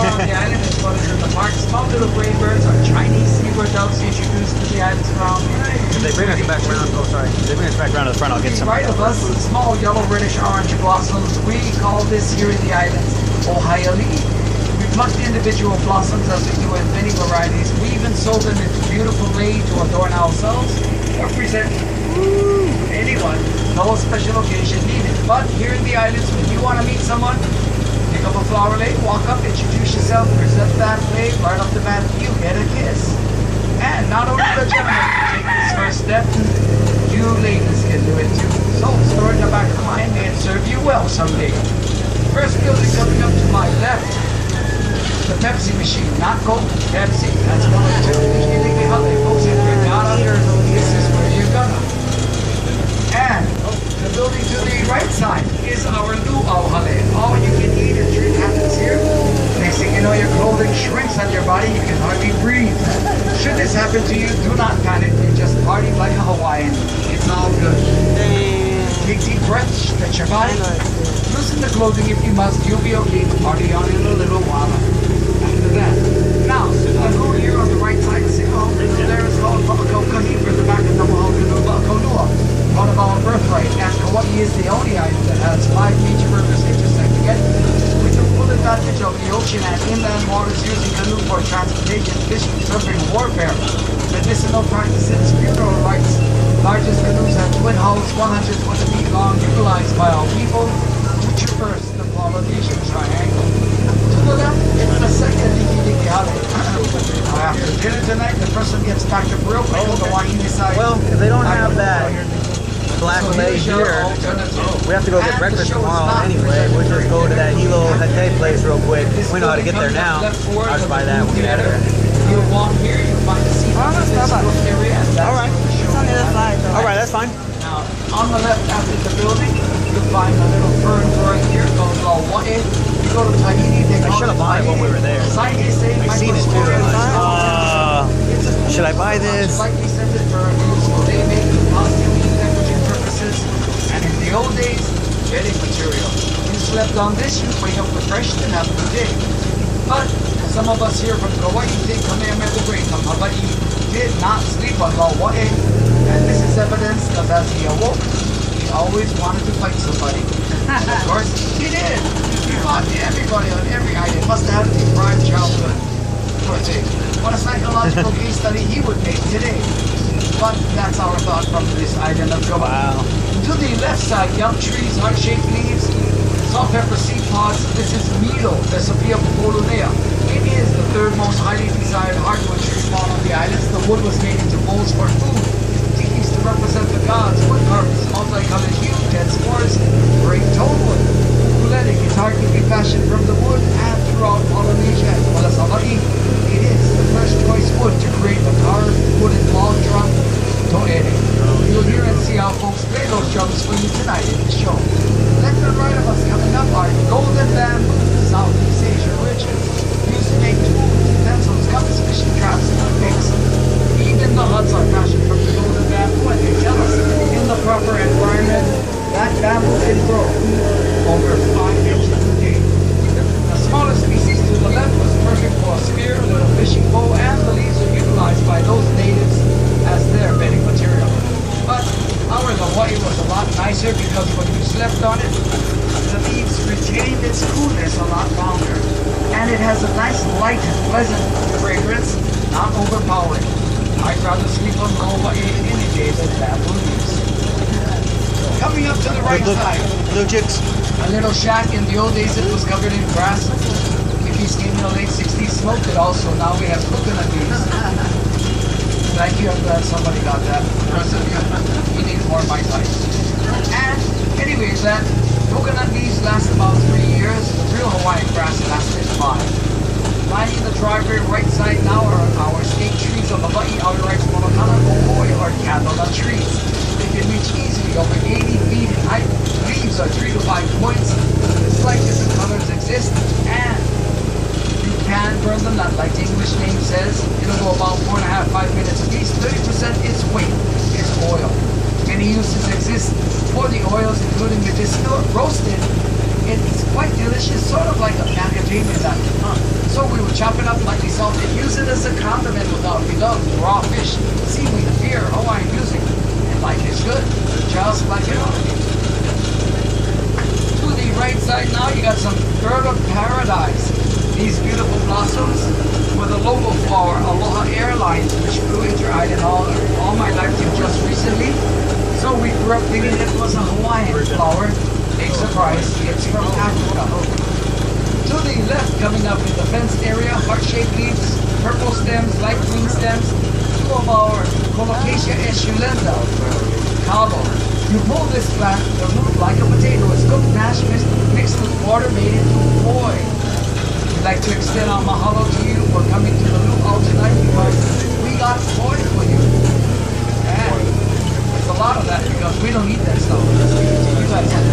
more on the island is what is in the park. Small little gray birds are Chinese zebra doves introduced to the islands around. If they bring us back around, oh sorry, if they bring us back around to the front, I'll get some. Right of us, small yellow reddish orange blossoms. We call this here in the islands Ohayali. We pluck the individual blossoms as we do in many varieties. We even sold them into beautiful leaves to adorn ourselves or present anyone. No special occasion needed. But here in the islands, when you want to meet someone, pick up a flower lei, walk up, introduce yourself, present that lei, right off the bat, you get a kiss. And not only the gentleman can take this first step, you ladies can do it too. So, store in the back of the mind, may it serve you well someday. First building coming up to my left, the Pepsi machine, not Coke, Pepsi. That's one of the two. Folks, if you're not under, this is where you're gonna. And the building to the right side is our luau hale. All you can eat and drink happens here. Next thing you know, your clothing shrinks on your body. You can hardly breathe. Should this happen to you, do not panic. You just party like a Hawaiian. It's all good. Take deep breaths, stretch your body. Loosen the clothing if you must. You'll be okay to party on in a little while. After that. Now, over here on the right side, see how there is called Pakaukahi for the back of the Wahaukanua. One of our birthright, and Kauai is the only island that has 5 major rivers intersect together. We took full advantage of the ocean and inland waters using canoe for transportation, fishing, surfing, warfare, medicinal practices, funeral rites. Largest canoes have twin hulls, 120 feet long, utilized by our people to traverse the Polynesian Triangle. To the left, it's the second Diki Hale. After dinner tonight, the person gets back to real quick on the Wahine side. Well, if they don't have that black lei here, we have to go get breakfast tomorrow anyway. We'll just go to that Hilo Hete place real quick. We know how to get there now. I'll just buy that when we get out of there. You'll walk here, you'll find the sea. Alright. It's on the other side though. Alright, that's fine. Now, on the left after the building, you'll find a little fern right here called luau. You go to Tahiti, they I should have bought it when we were there. I seen it too. Should I buy this? Likely sent it for reviews, so they make costume decorative purposes, and in the old days, bedding material. You slept on this, you wake up refreshed and have a good day. But some of us here from Kauai think Kamehameha the Great from Hawaii did not sleep on luau, and this is evidence that as he awoke, he always wanted to fight somebody. Of course, he did. He fought everybody on every island. Must have had a deprived childhood. Poor thing. What a psychological case study he would make today. But that's our thought from this island of Kauai. Wow. To the left side, young trees, heart-shaped leaves, salt pepper seed pods. This is Milo, the Sophia Popolunea. It is the third most highly desired hardwood tree found on the islands. The wood was made into bowls for food. Tikis to represent the gods, wood carvings, multicolored hue, dense forest, great tonewood. Ukulele, guitar can be fashioned from the wood and throughout Polynesia as well as Hawaii. It is the first choice wood to create a carved wooden log drum, to'ere. You'll hear and see how folks play those drums for you tonight in the show. Left and right of us coming up are golden bamboo, Southeast Asia riches. Used to make tools, utensils, guns, fishing traps, and picks. Even the huts are fashioned from the golden bamboo, and they tell us in the proper environment that bamboo can grow over 5 inches a day. The smallest species to the left was perfect for a spear, a little fishing bow, and the leaves are utilized by those natives as their bedding material. But our Hawaii was a lot nicer because when you slept on it, the leaves retained its coolness a lot longer. And it has a nice light and pleasant fragrance, not overpowering. I'd rather sleep on Hawaii any day than bamboo leaves. Coming up to the right side, Blue chicks. a little shack. In the old days it was covered in grass. Hippies came in the late 60s, smoked it also. Now we have coconut leaves. Thank you, I'm glad somebody got that. The rest of you need more Mai Tai. And anyways, that coconut leaves last about 3 years. Real Hawaiian grass lasted 5. Lining the driveway right side now are our state trees of Hawaii, outer rights, Monokana, Kokoi, or candlenut trees. They can reach easily over 80 feet in height. Leaves are 3 to 5 points. Slight different colors exist, and you can burn the nut like the English name says. It'll go about 4.5–5 minutes a piece. 30% its weight is oil. Many uses exist for the oils, including medicinal, roasted. It's quite delicious. fish is sort of like a macadamia nut. So we would chop it up lightly salted, use it as a condiment without we love raw fish, seaweed, beer, Hawaiian music, and life is good, just like it ought to be. To the right side now, you got some bird of paradise. These beautiful blossoms with a logo for Aloha Airlines, which flew into Island all my life till just recently. So we grew up thinking it was a Hawaiian flower. Big surprise, it's from Africa. To the left, coming up in the fenced area, heart-shaped leaves, purple stems, light green stems, two of our Colocasia esculenta, cabo. You pull this plant, the root like a potato, is cooked, mashed, mixed with water, made into poi. We'd like to extend our mahalo to you for coming to the luau tonight because we got poi for you. And there's a lot of that because we don't eat that stuff. You guys have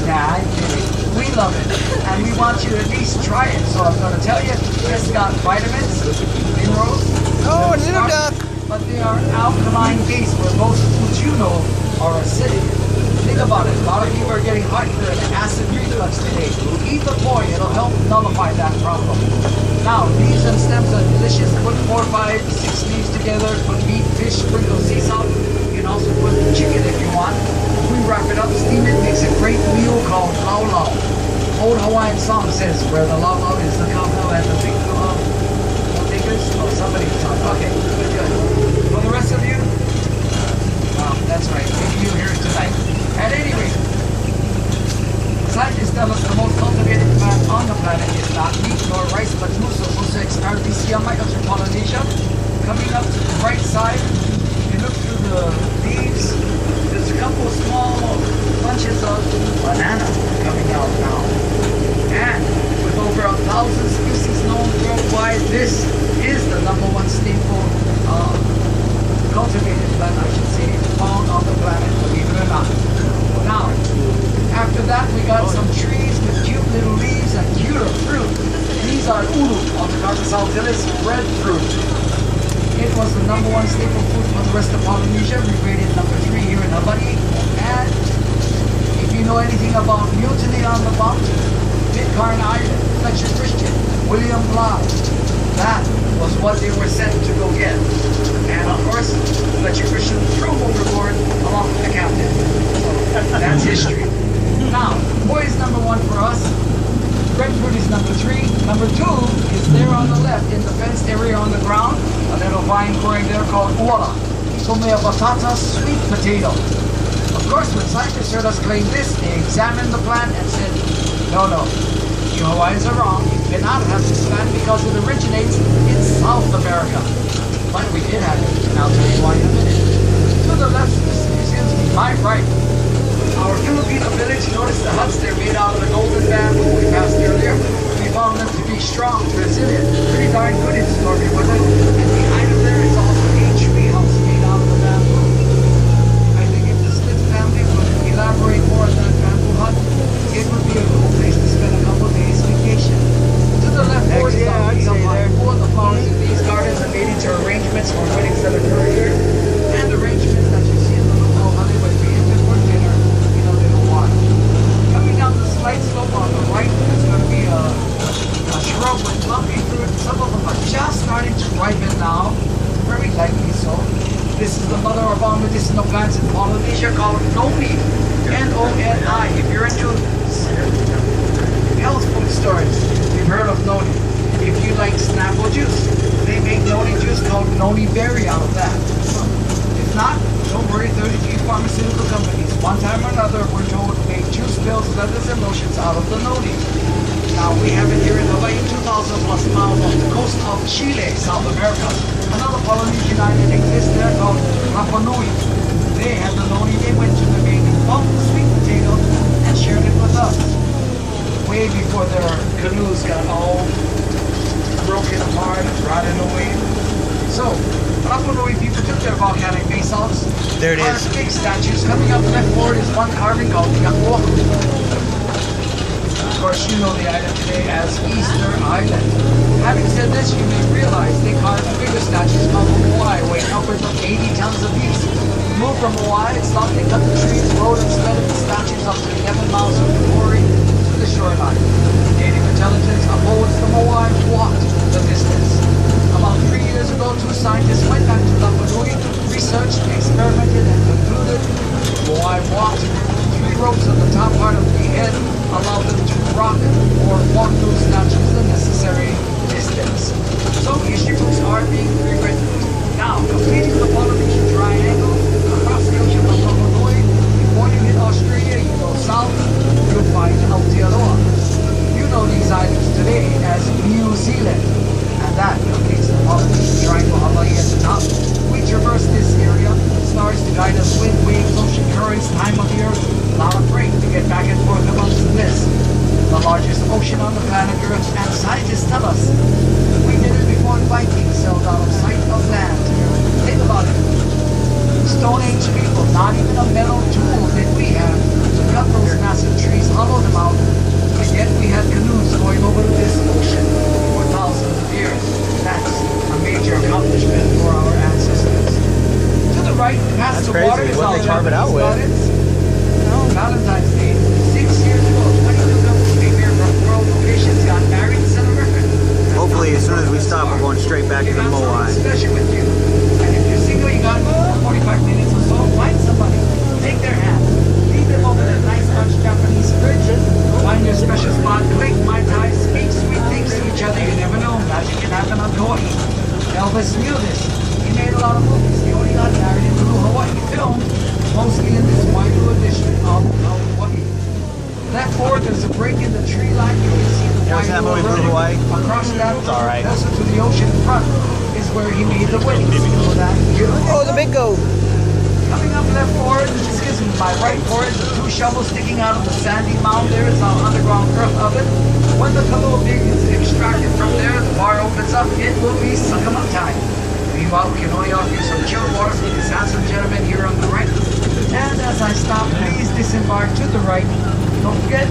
yeah, I'm kidding. We love it, and we want you to at least try it. So I'm going to tell you, it's got vitamins, minerals. Oh, a little duck. But they are alkaline based, where most foods you know are acidic. Think about it. A lot of people are getting heartburn and acid reflux today. Eat the poi; it'll help nullify that problem. Now, leaves and stems are delicious. Put 4, 5, 6 leaves together. Put meat, fish, sprinkle sea salt. You can also put chicken if you want. We wrap it up, steam it, makes a great meal called luau. Old Hawaiian song says, where the luau is the kauai and the big luau. Oh, somebody was on. Okay, good. For the rest of you, wow, that's right. Maybe you'll hear it tonight. At any rate, scientists tell us the most cultivated plant on the planet is not wheat nor rice, but muso. Muso extardisia from Polynesia. Coming up to the right side, you look through the leaves. There's a couple of small bunches of banana coming out now. And with over 1,000 species known worldwide, this is the #1 staple cultivated plant, I should say, found on the planet, believe it or not. Now, after that, we got some trees with cute little leaves and cuter fruit. These are uru, Autocarpus altilis, breadfruit. It was the #1 staple food for the rest of Polynesia. We rated #3 here in Hawaii. And if you know anything about mutiny on the mountain, Pitcairn Island, Fletcher Christian, William Bligh, that was what they were sent to go get. And of course, Fletcher Christian threw overboard along with the captain. So that's history. Now, poi is #1 for us. Breadfruit is #3. #2 is there on the left in the fenced area on the ground. A little vine growing there called uola. Tomea batata, sweet potato. Of course, when scientists heard us claim this, they examined the plant and said, no, you Hawaiians are wrong. You cannot have this plant because it originates in South America. But we did have it, and I'll tell you why in a minute. To the left, excuse me, my right, our Filipino village. Notice the huts, they're made out of the golden bamboo we passed earlier. We found them to be strong, resilient, pretty darn good in stormy weather. And behind them there is also a tree house made out of the bamboo. I think if the Smith family would elaborate more on that bamboo hut, it would be a cool place to spend a couple days vacation. To the left, for the flowers in these gardens are made into arrangements for weddings that occur here. And arrangements that you see in the luau, how they would be in before dinner, they don't want. Coming down the slight slope on the right, there's going to be a shrub with lumpy fruit. Some of them are just starting to ripen now, very likely so. This is the mother of all medicinal plants in Polynesia called noni, N-O-N-I. If you're into health food stores, you've heard of noni. If you like Snapple juice, they make noni juice called noni berry out of that. If not, don't worry, 33 pharmaceutical companies, one time or another, we're told, make juice pills, leathers, and lotions out of the noni. Now, we have it here in Hawaii, 2,000 plus miles off the coast of Chile, South America. Another Polynesian island exists there called Rapa Nui. They had the noni, they went to the main of the sweet potato and shared it with us. Way before their canoes got all broken apart and rotted away. So, Rapa Nui people took their volcanic basalts. There it is. Big statues. Coming up left forward is one carving called Yakuo. Of course, you know the island today as Easter Island. Having said this, you may realize they carved bigger statues called Kauai, weighing upwards of 80 tons apiece. Moved from Hawaii itself, they cut the trees, rode and spread the statues up to 11 miles from the quarry. ropes on the top part of the head allow them to rock or walk those notches the necessary distance. So history books are being rewritten. Now, completing the Polynesian Triangle across the ocean from Illinois, before you hit Australia, you go south, you'll find Aotearoa. You know these islands today as New Zealand, and that completes the Polynesian Triangle Hawaii at the top. We traverse this area, stars to guide us, wind, waves, ocean currents, time of year, lot of break to get back and forth amongst this. The largest ocean on the planet Earth, and scientists tell us we did it before Vikings sailed out of sight of land. Think about it. Stone Age people, not even a metal tool did we have to cut those massive trees, hollow them out, and yet we had canoes going over this ocean for thousands of years. That's a major accomplishment for our ancestors. To the right, past the water is our Japanese gardens. Valentine's Day, 6 years ago, 22 couples premier from world locations got married and set a record. Hopefully, as soon as we stop, we're going straight back to the Moai. Special with you. And if you're single, you got 45 minutes or so, find somebody, take their hand, lead them over that nice Dutch Japanese bridge, find your special spot, click my tie, speak sweet things to each other. You never know, magic can happen on Kauai. Elvis knew this. He made a lot of movies. He only got married in Blue Hawaii, filmed mostly in this Wailua district of Hawaii. Left forward, there's a break in the tree line. You can see the Wailua River. Across that, closer to the ocean front, is where he made the wedding. So that beautiful. Oh, the big goat. Coming up left forward, excuse me, my right forward, the two shovels sticking out of the sandy mound there is our underground earth oven. When the canoe is extracted from there, the bar opens up, it will be suck-em-up time. Meanwhile, we can only offer you some chilled water from this handsome gentleman here on the right. And as I stop, please disembark to the right. Don't forget,